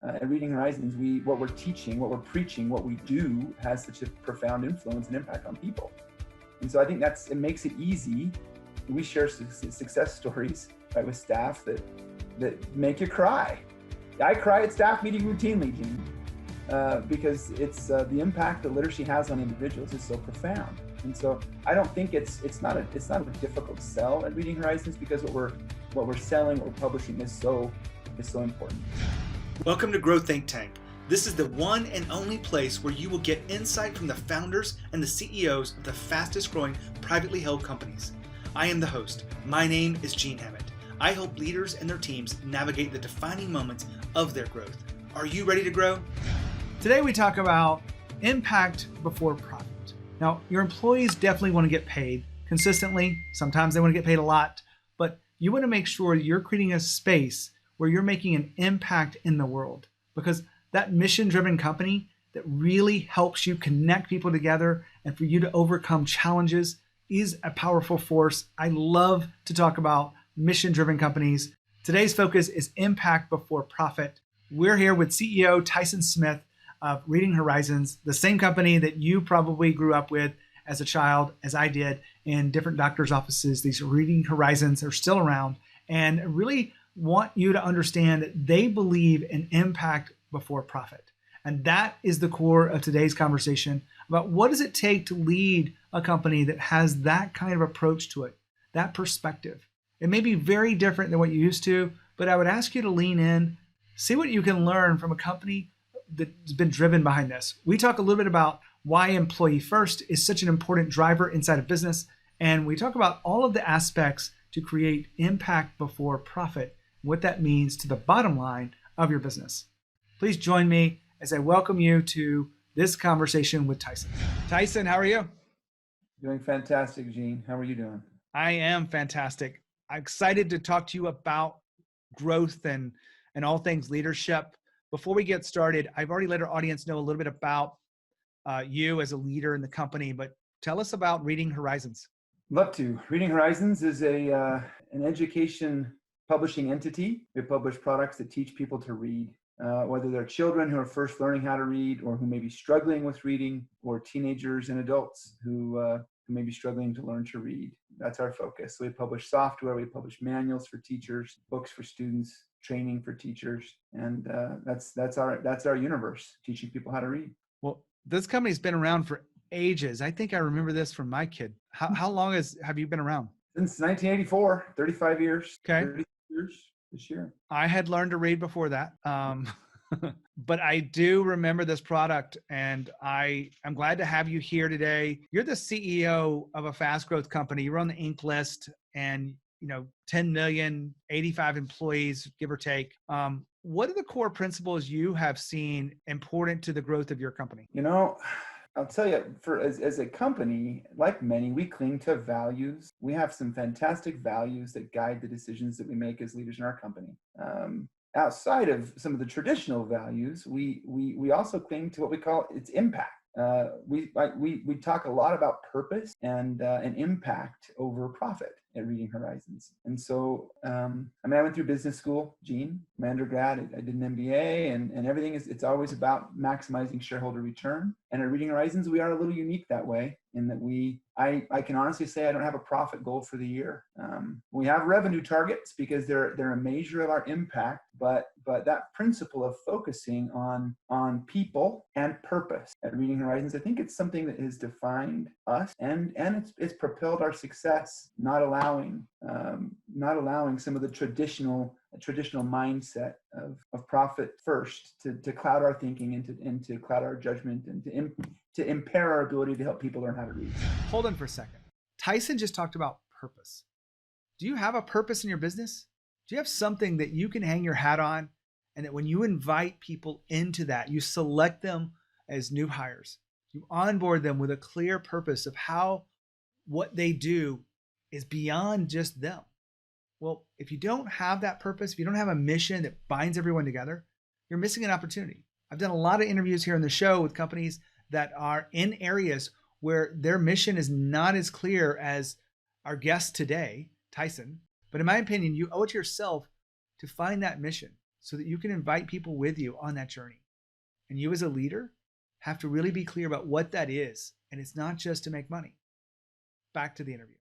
At Reading Horizons, what we're teaching, what we're preaching, what we do has such a profound influence and impact on people. And so I think it makes it easy. We share success stories, right, with staff that make you cry. I cry at staff meeting routinely, Gene, because it's the impact that literacy has on individuals is so profound. And so I don't think it's not a difficult sell at Reading Horizons, because what we're selling, what we're publishing is so important. Welcome to Grow Think Tank. This is the one and only place where you will get insight from the founders and the CEOs of the fastest growing privately held companies. I am the host. My name is Gene Hammett. I help leaders and their teams navigate the defining moments of their growth. Are you ready to grow? Today we talk about impact before profit. Now, your employees definitely want to get paid consistently. Sometimes they want to get paid a lot, but you want to make sure you're creating a space where you're making an impact in the world, because that mission-driven company that really helps you connect people together and for you to overcome challenges is a powerful force. I love to talk about mission-driven companies. Today's focus is impact before profit. We're here with CEO Tyson Smith of Reading Horizons, the same company that you probably grew up with as a child, as I did, in different doctors' offices. These Reading Horizons are still around and really want you to understand that they believe in impact before profit. And that is the core of today's conversation about what does it take to lead a company that has that kind of approach to it, that perspective. It may be very different than what you used to, but I would ask you to lean in, see what you can learn from a company that's been driven behind this. We talk a little bit about why employee first is such an important driver inside of business. And we talk about all of the aspects to create impact before profit, what that means to the bottom line of your business. Please join me as I welcome you to this conversation with Tyson. Tyson, how are you? Doing fantastic, Gene. How are you doing? I am fantastic. I'm excited to talk to you about growth and all things leadership. Before we get started, I've already let our audience know a little bit about you as a leader in the company, but tell us about Reading Horizons. Love to. Reading Horizons is an education publishing entity. We publish products that teach people to read, whether they're children who are first learning how to read, or who may be struggling with reading, or teenagers and adults who may be struggling to learn to read. That's our focus. So we publish software, we publish manuals for teachers, books for students, training for teachers, and that's our universe, teaching people how to read. Well, this company's been around for ages. I think I remember this from my kid. How long have you been around? Since 1984, 35 years. Okay. 30 years this year. I had learned to read before that. But I do remember this product, and I'm glad to have you here today. You're the CEO of a fast growth company. You're on the Inc. list, and 10 million, 85 employees, give or take. What are the core principles you have seen important to the growth of your company? I'll tell you, as a company, like many, we cling to values. We have some fantastic values that guide the decisions that we make as leaders in our company. Outside of some of the traditional values, we also cling to what we call its impact. We talk a lot about purpose and impact over profit at Reading Horizons. And so, I went through business school, Gene, my undergrad. I did an MBA, and everything it's always about maximizing shareholder return. And at Reading Horizons, we are a little unique that way, in that I can honestly say I don't have a profit goal for the year. We have revenue targets because they're a measure of our impact, but that principle of focusing on people and purpose at Reading Horizons, I think it's something that has defined us, and it's propelled our success, not allowing some of the traditional mindset of profit first to cloud our thinking and to cloud our judgment and to impair our ability to help people learn how to read. Hold on for a second. Tyson just talked about purpose. Do you have a purpose in your business? Do you have something that you can hang your hat on, and that when you invite people into that, you select them as new hires, you onboard them with a clear purpose of how what they do is beyond just them? Well, if you don't have that purpose, if you don't have a mission that binds everyone together, you're missing an opportunity. I've done a lot of interviews here on the show with companies that are in areas where their mission is not as clear as our guest today, Tyson. But in my opinion, you owe it to yourself to find that mission. so that you can invite people with you on that journey. And you as a leader have to really be clear about what that is. And it's not just to make money. Back to the interview.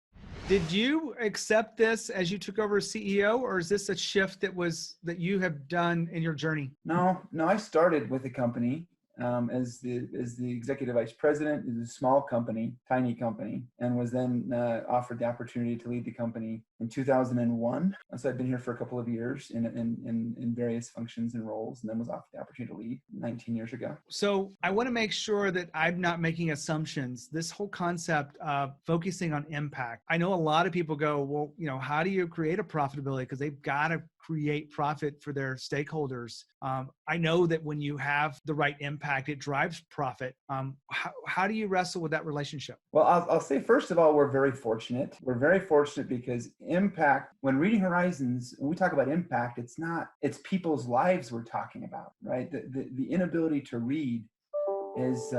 Did you accept this as you took over as CEO, or is this a shift that you have done in your journey? No, I started with the company as the executive vice president. It was a small company, tiny company, and was then offered the opportunity to lead the company in 2001. So I've been here for a couple of years in various functions and roles, and then was offered the opportunity to lead 19 years ago. So I want to make sure that I'm not making assumptions. This whole concept of focusing on impact. I know a lot of people go, well, how do you create a profitability? Because they've got to create profit for their stakeholders. I know that when you have the right impact, it drives profit. How do you wrestle with that relationship? Well, I'll say, first of all, we're very fortunate. We're very fortunate because impact, when Reading Horizons, when we talk about impact, it's people's lives we're talking about, right? The inability to read is,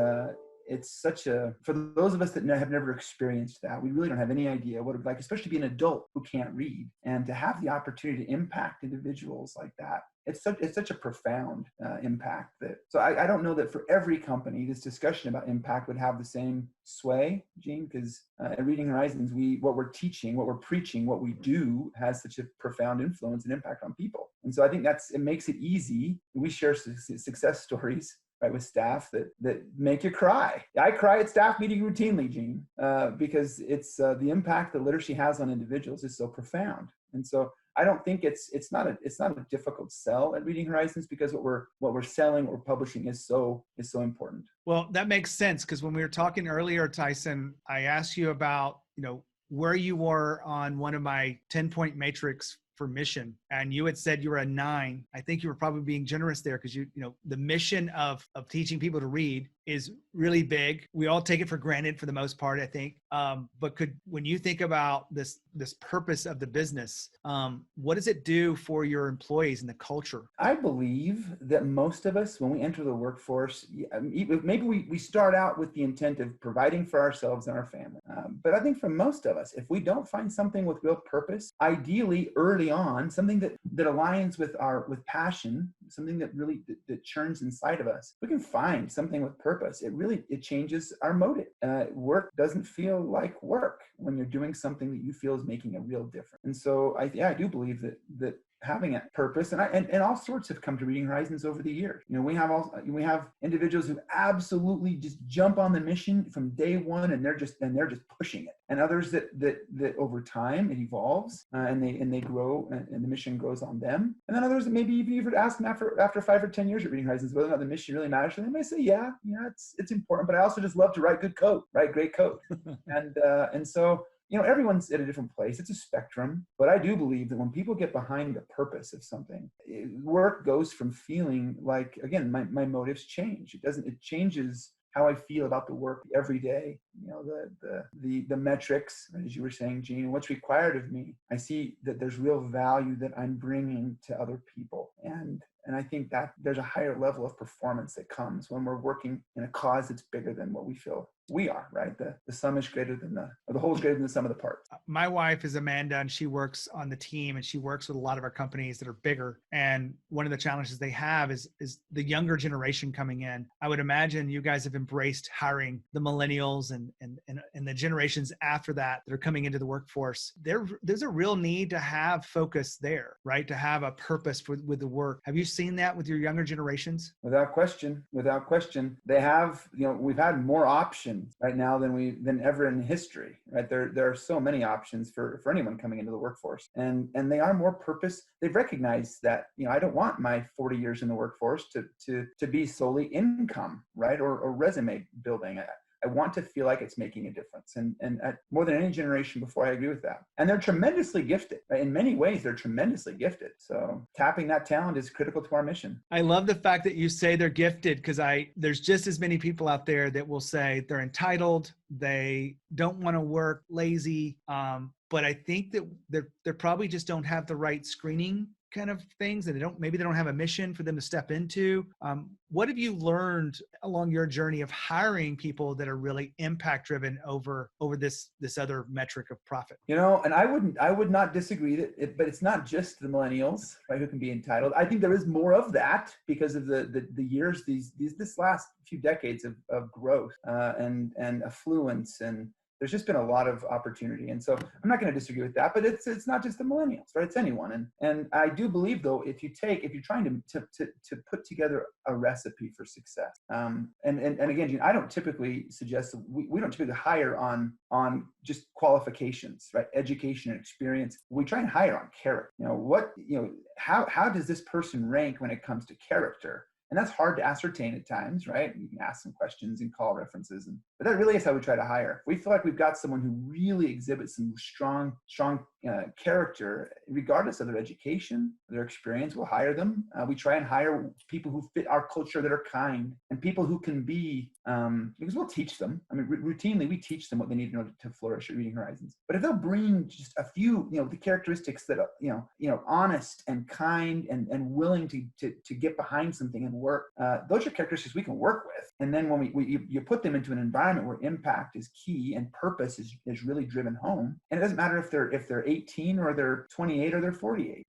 it's such for those of us that have never experienced that, we really don't have any idea what it would like, especially to be an adult who can't read, and to have the opportunity to impact individuals like that. It's such a profound impact so I don't know that for every company, this discussion about impact would have the same sway, Gene, because at Reading Horizons, what we're teaching, what we're preaching, what we do has such a profound influence and impact on people. And so I think it makes it easy. We share success stories, right, with staff that make you cry. I cry at staff meeting routinely, Gene, because it's the impact that literacy has on individuals is so profound. And so I don't think it's not a difficult sell at Reading Horizons, because what we're selling or publishing is so important. Well, that makes sense, because when we were talking earlier, Tyson, I asked you about where you were on one of my 10-point matrix for mission, and you had said you were a 9. I think you were probably being generous there, because the mission of teaching people to read is really big. We all take it for granted for the most part, I think. But when you think about this purpose of the business, what does it do for your employees and the culture? I believe that most of us, when we enter the workforce, maybe we start out with the intent of providing for ourselves and our family. But I think for most of us, if we don't find something with real purpose, ideally early on, something that aligns with passion, something that really that churns inside of us, we can find something with purpose. It changes our motive. Work doesn't feel like work when you're doing something that you feel is making a real difference. And so I do believe that having a purpose, and all sorts have come to Reading Horizons over the years. We have individuals who absolutely just jump on the mission from day one, and they're just pushing it, and others that over time it evolves and they grow, and the mission grows on them. And then others that maybe even you've asked them after 5 or 10 years at Reading Horizons whether or not the mission really matters to them. They may say, yeah, it's important, but I also just love to write great code. And so everyone's at a different place. It's a spectrum, but I do believe that when people get behind the purpose of something, work goes from feeling like, again, my motives change. It changes how I feel about the work every day. The metrics, as you were saying, Gene, what's required of me. I see that there's real value that I'm bringing to other people. And I think that there's a higher level of performance that comes when we're working in a cause that's bigger than what we feel we are, right? The sum is greater than the whole is greater than the sum of the parts. My wife is Amanda, and she works on the team, and she works with a lot of our companies that are bigger. And one of the challenges they have is the younger generation coming in. I would imagine you guys have embraced hiring the millennials and the generations after that are coming into the workforce. There's a real need to have focus there, right? To have a purpose with the work. Have you seen that with your younger generations? Without question. They have, we've had more options right now than ever in history, right? There are so many options for anyone coming into the workforce, and they are more purpose. They've recognized that, I don't want my 40 years in the workforce to be solely income, right? Or resume building. I want to feel like it's making a difference. And more than any generation before, I agree with that. And they're tremendously gifted. Right? In many ways, they're tremendously gifted. So tapping that talent is critical to our mission. I love the fact that you say they're gifted, because there's just as many people out there that will say they're entitled, they don't want to work, lazy. But I think that they probably just don't have the right screening kind of things, and maybe they don't have a mission for them to step into. What have you learned along your journey of hiring people that are really impact driven over this other metric of profit? And I would not disagree but it's not just the millennials, right, who can be entitled. I think there is more of that because of the years, this last few decades of growth and affluence, and there's just been a lot of opportunity. And so I'm not going to disagree with that, but it's not just the millennials, right? It's anyone. And I do believe, though, if you're trying to put together a recipe for success, and again, Gene, I don't typically suggest, we don't typically hire on just qualifications, right? Education and experience. We try and hire on character. How does this person rank when it comes to character? And that's hard to ascertain at times, right? You can ask some questions and call references, but that really is how we try to hire. If we feel like we've got someone who really exhibits some strong character, regardless of their education, their experience, we'll hire them. We try and hire people who fit our culture, that are kind, and people who can be, because we'll teach them. I mean, routinely we teach them what they need in order to flourish at Reading Horizons. But if they'll bring just a few, the characteristics that are, honest and kind and willing to get behind something and work, those are characteristics we can work with. And then when you put them into an environment where impact is key and purpose is really driven home, and it doesn't matter if they're 18 or they're 28 or they're 48,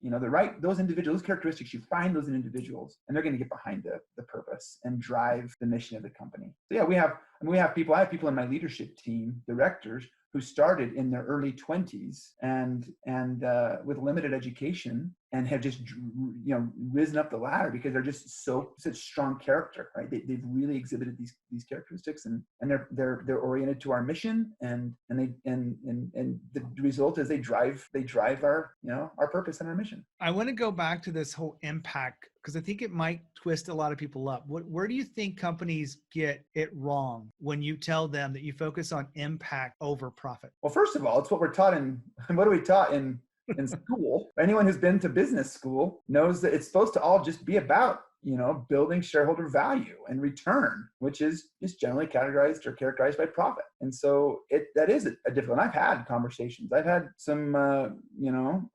those individuals, those characteristics, you find those in individuals, and they're going to get behind the purpose and drive the mission of the company. So yeah, I have people in my leadership team, directors, who started in their early 20s and with limited education, and have just risen up the ladder because they're just such strong character, right? They've really exhibited these characteristics, and they're oriented to our mission, and the result is they drive our purpose and our mission. I want to go back to this whole impact, because I think it might twist a lot of people up. Where do you think companies get it wrong when you tell them that you focus on impact over profit? Well, first of all, it's what we're taught what are we taught in school? Anyone who's been to business school knows that it's supposed to all just be about, building shareholder value and return, which is just generally categorized or characterized by profit. And so that is a difficult. I've had conversations. I've had some,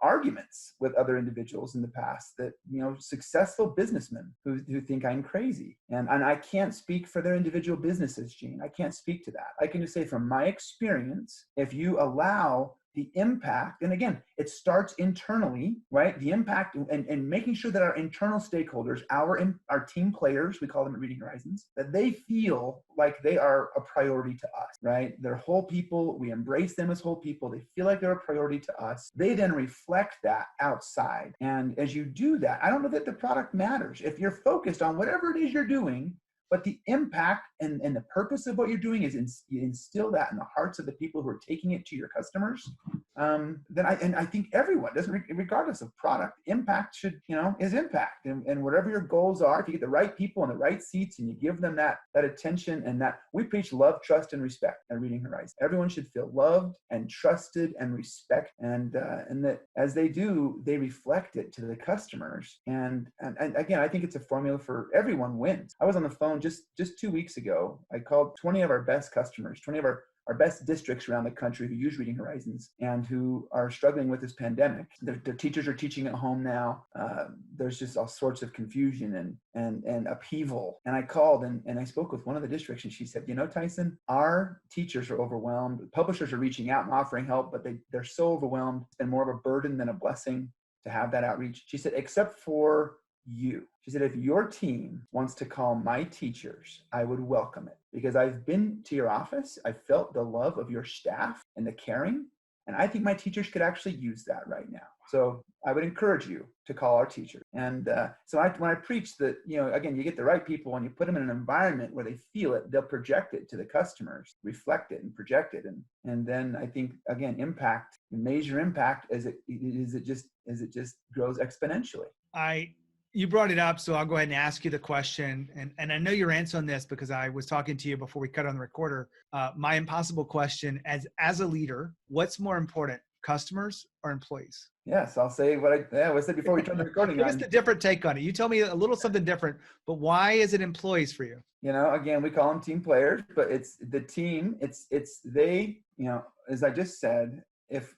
arguments with other individuals in the past that, successful businessmen who think I'm crazy. And I can't speak for their individual businesses, Gene. I can't speak to that. I can just say from my experience, if you allow the impact, and again, it starts internally, right? The impact and making sure that our internal stakeholders, our team players, we call them at Reading Horizons, that they feel like they are a priority to us, right? They're whole people. We embrace them as whole people. They feel like they're a priority to us. They then reflect that outside. And as you do that, I don't know that the product matters. If you're focused on whatever it is you're doing, but the impact and the purpose of what you're doing is you instill that in the hearts of the people who are taking it to your customers. Then I think everyone, regardless of product, impact is impact. And whatever your goals are, if you get the right people in the right seats and you give them that attention, and that we preach love, trust, and respect at Reading Horizons. Everyone should feel loved and trusted and respect, and that as they do, they reflect it to the customers. And again, I think it's a formula for everyone wins. I was on the phone just 2 weeks ago. I called 20 of our best customers, 20 of our best districts around the country who use Reading Horizons and who are struggling with this pandemic. Their teachers are teaching at home now. There's just all sorts of confusion and upheaval. And I called and I spoke with one of the districts, and she said, Tyson, our teachers are overwhelmed. Publishers are reaching out and offering help, but they're so overwhelmed. It's been more of a burden than a blessing to have that outreach. She said, except for you. She said, if your team wants to call my teachers, I would welcome it, because I've been to your office. I felt the love of your staff and the caring, and I think my teachers could actually use that right now. So I would encourage you to call our teachers. And so when I preach that, again, you get the right people and you put them in an environment where they feel it, they'll project it to the customers, reflect it and project it. And then I think, again, impact, measure impact as it just grows exponentially. You brought it up, so I'll go ahead and ask you the question. And I know your answer on this because I was talking to you before we cut on the recorder. My impossible question, as a leader, what's more important, customers or employees? Yes, I'll say what I said before we turned the recording on. Give us a different take on it. You tell me a little something different, but why is it employees for you? Again, we call them team players, but it's the team. It's they. As I just said, if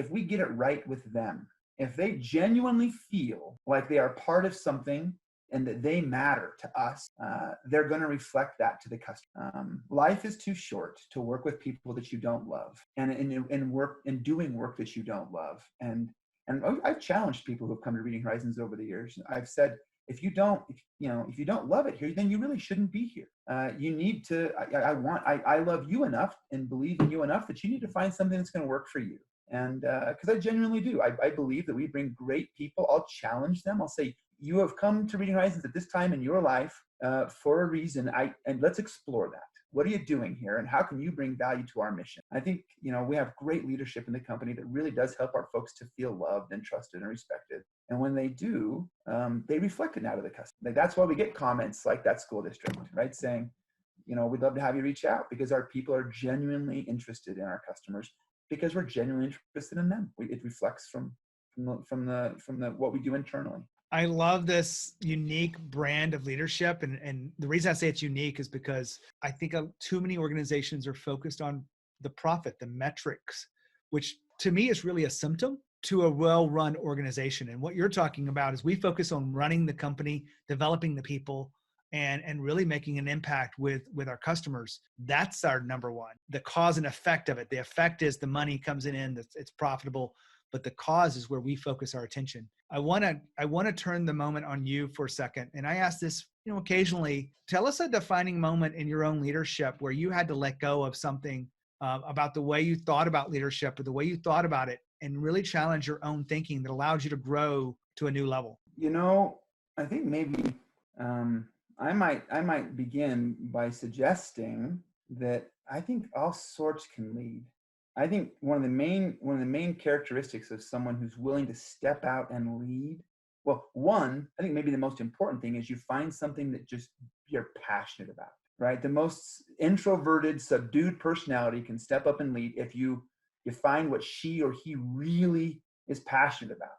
we get it right with them, if they genuinely feel like they are part of something and that they matter to us, they're going to reflect that to the customer. Life is too short to work with people that you don't love, and in doing work that you don't love. And I've challenged people who have come to Reading Horizons over the years. I've said, if you don't love it here, then you really shouldn't be here. You need to. I love you enough and believe in you enough that you need to find something that's going to work for you. And because I genuinely do, I believe that we bring great people. I'll challenge them. I'll say, you have come to Reading Horizons at this time in your life for a reason. And let's explore that. What are you doing here, and how can you bring value to our mission? I think we have great leadership in the company that really does help our folks to feel loved and trusted and respected. And when they do, they reflect it now to the customer. That's why we get comments like that school district, right, saying, we'd love to have you reach out, because our people are genuinely interested in our customers, because we're genuinely interested in them. It reflects from the what we do internally. I love this unique brand of leadership. And the reason I say it's unique is because I think too many organizations are focused on the profit, the metrics, which to me is really a symptom to a well-run organization. And what you're talking about is we focus on running the company, developing the people, and really making an impact with our customers. That's our number one. The cause and effect of it. The effect is the money comes in, it's profitable, but the cause is where we focus our attention. I want to turn the moment on you for a second. And I ask this, occasionally, tell us a defining moment in your own leadership where you had to let go of something about the way you thought about leadership or the way you thought about it, and really challenge your own thinking that allowed you to grow to a new level. I think maybe I might begin by suggesting that I think all sorts can lead. I think one of the main characteristics of someone who's willing to step out and lead, I think maybe the most important thing is you find something that just you're passionate about, right? The most introverted, subdued personality can step up and lead if you find what she or he really is passionate about,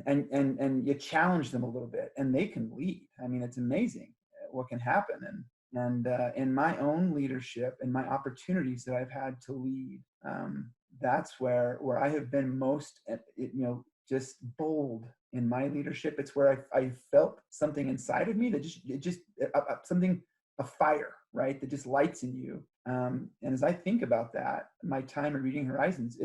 and you challenge them a little bit, and they can lead. I mean, it's amazing what can happen. And in my own leadership and my opportunities that I've had to lead, that's where I have been most, just bold in my leadership. It's where I felt something inside of me that a fire, right, that just lights in you. And as I think about that, my time at Reading Horizons,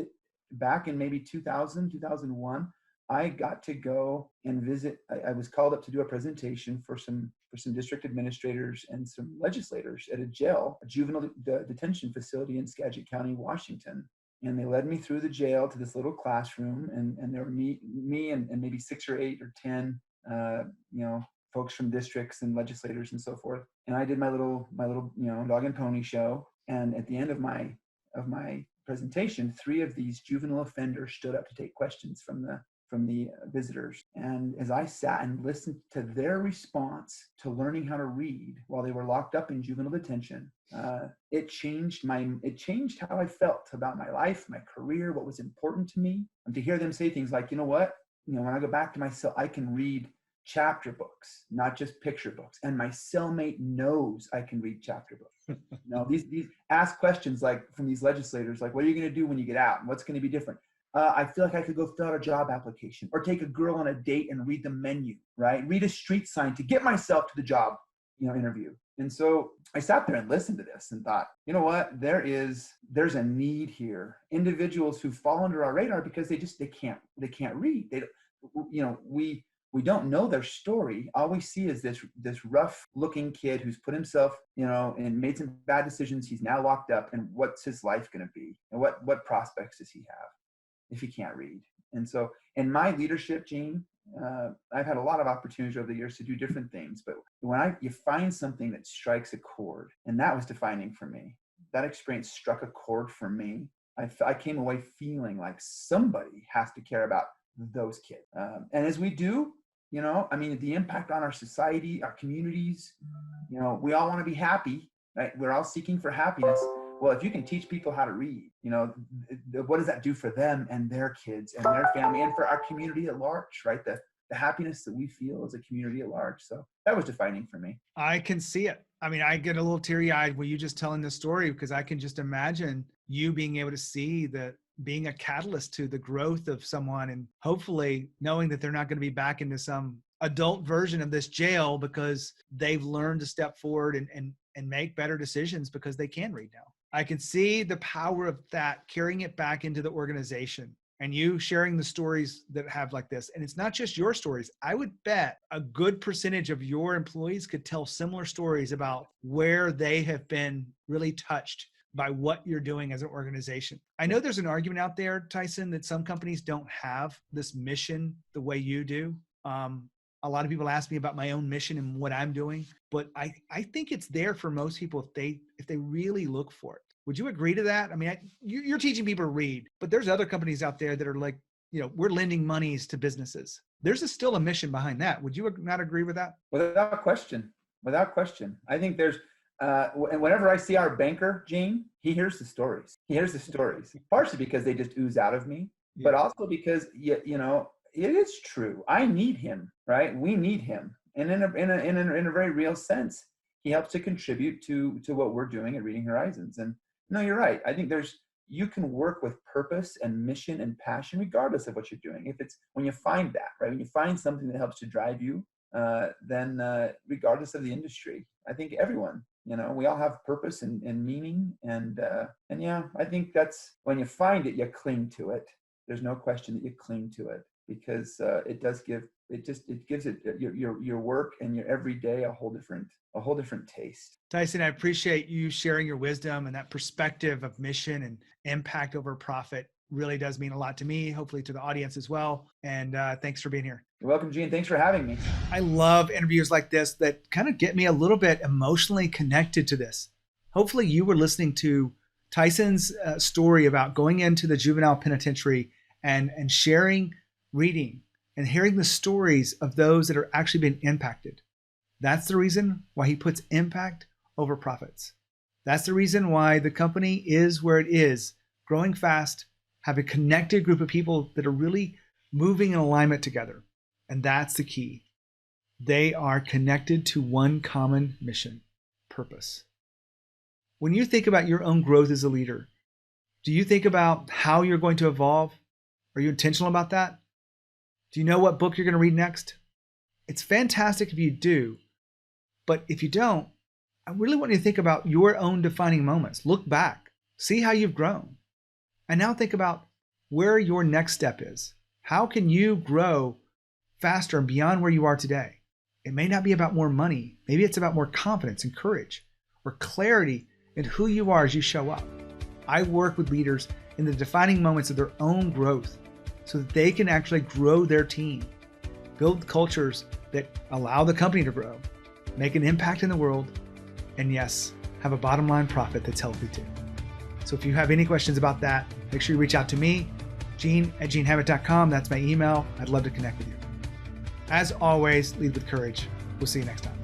back in maybe 2000, 2001, I got to go and visit. I was called up to do a presentation for some district administrators and some legislators at a juvenile detention facility in Skagit County, Washington. And they led me through the jail to this little classroom, and there were me and maybe 6 or 8 or 10, folks from districts and legislators and so forth. And I did my little dog and pony show. And at the end of my presentation, 3 of these juvenile offenders stood up to take questions from the visitors. And as I sat and listened to their response to learning how to read while they were locked up in juvenile detention, it changed how I felt about my life, my career, what was important to me. And to hear them say things like, when I go back to my cell, I can read chapter books, not just picture books. And my cellmate knows I can read chapter books. These ask questions like from these legislators, like, what are you going to do when you get out? And what's going to be different? I feel like I could go fill out a job application or take a girl on a date and read the menu, right? Read a street sign to get myself to the job, interview. And so I sat there and listened to this and thought, you know what? There's a need here. Individuals who fall under our radar because they can't read. We don't know their story. All we see is this rough looking kid who's put himself, and made some bad decisions. He's now locked up, and what's his life going to be? And what prospects does he have if he can't read? And so in my leadership, Gene, I've had a lot of opportunities over the years to do different things, but when you find something that strikes a chord, and that was defining for me. That experience struck a chord for me. I came away feeling like somebody has to care about those kids. And as we do, the impact on our society, our communities, we all want to be happy, right? We're all seeking for happiness. Well, if you can teach people how to read, what does that do for them and their kids and their family and for our community at large, right? The happiness that we feel as a community at large. So that was defining for me. I can see it. I mean, I get a little teary-eyed when you just telling this story, because I can just imagine you being able to see the being a catalyst to the growth of someone, and hopefully knowing that they're not going to be back into some adult version of this jail because they've learned to step forward and make better decisions because they can read now. I can see the power of that, carrying it back into the organization and you sharing the stories that have like this. And it's not just your stories. I would bet a good percentage of your employees could tell similar stories about where they have been really touched by what you're doing as an organization. I know there's an argument out there, Tyson, that some companies don't have this mission the way you do. A lot of people ask me about my own mission and what I'm doing, but I think it's there for most people if they really look for it. Would you agree to that? I mean, you're teaching people to read, but there's other companies out there that are like, we're lending monies to businesses. There's still a mission behind that. Would you not agree with that? Without question. I think there's, and whenever I see our banker, Gene, he hears the stories. Partially because they just ooze out of me, but also because, it is true. I need him, right? We need him. And in a very real sense, he helps to contribute to what we're doing at Reading Horizons. And no, you're right. I think you can work with purpose and mission and passion regardless of what you're doing. If it's when you find that, right? When you find something that helps to drive you, then regardless of the industry, I think everyone, we all have purpose and meaning. And yeah, I think that's when you find it, you cling to it. There's no question that you cling to it because it gives it your work and your everyday a whole different taste. Tyson, I appreciate you sharing your wisdom, and that perspective of mission and impact over profit really does mean a lot to me, hopefully to the audience as well. And thanks for being here. You're welcome, Gene. Thanks for having me. I love interviews like this that kind of get me a little bit emotionally connected to this. Hopefully you were listening to Tyson's story about going into the juvenile penitentiary and sharing reading and hearing the stories of those that are actually being impacted. That's the reason why he puts impact over profits. That's the reason why the company is where it is, growing fast, have a connected group of people that are really moving in alignment together. And that's the key. They are connected to one common mission, purpose. When you think about your own growth as a leader, do you think about how you're going to evolve? Are you intentional about that? Do you know what book you're going to read next? It's fantastic if you do, but if you don't, I really want you to think about your own defining moments. Look back, see how you've grown, and now think about where your next step is. How can you grow faster and beyond where you are today? It may not be about more money. Maybe it's about more confidence and courage or clarity in who you are as you show up. I work with leaders in the defining moments of their own growth so that they can actually grow their team, build cultures that allow the company to grow, make an impact in the world, and yes, have a bottom line profit that's healthy too. So if you have any questions about that, make sure you reach out to me, Gene@genehammett.com. That's my email. I'd love to connect with you. As always, lead with courage. We'll see you next time.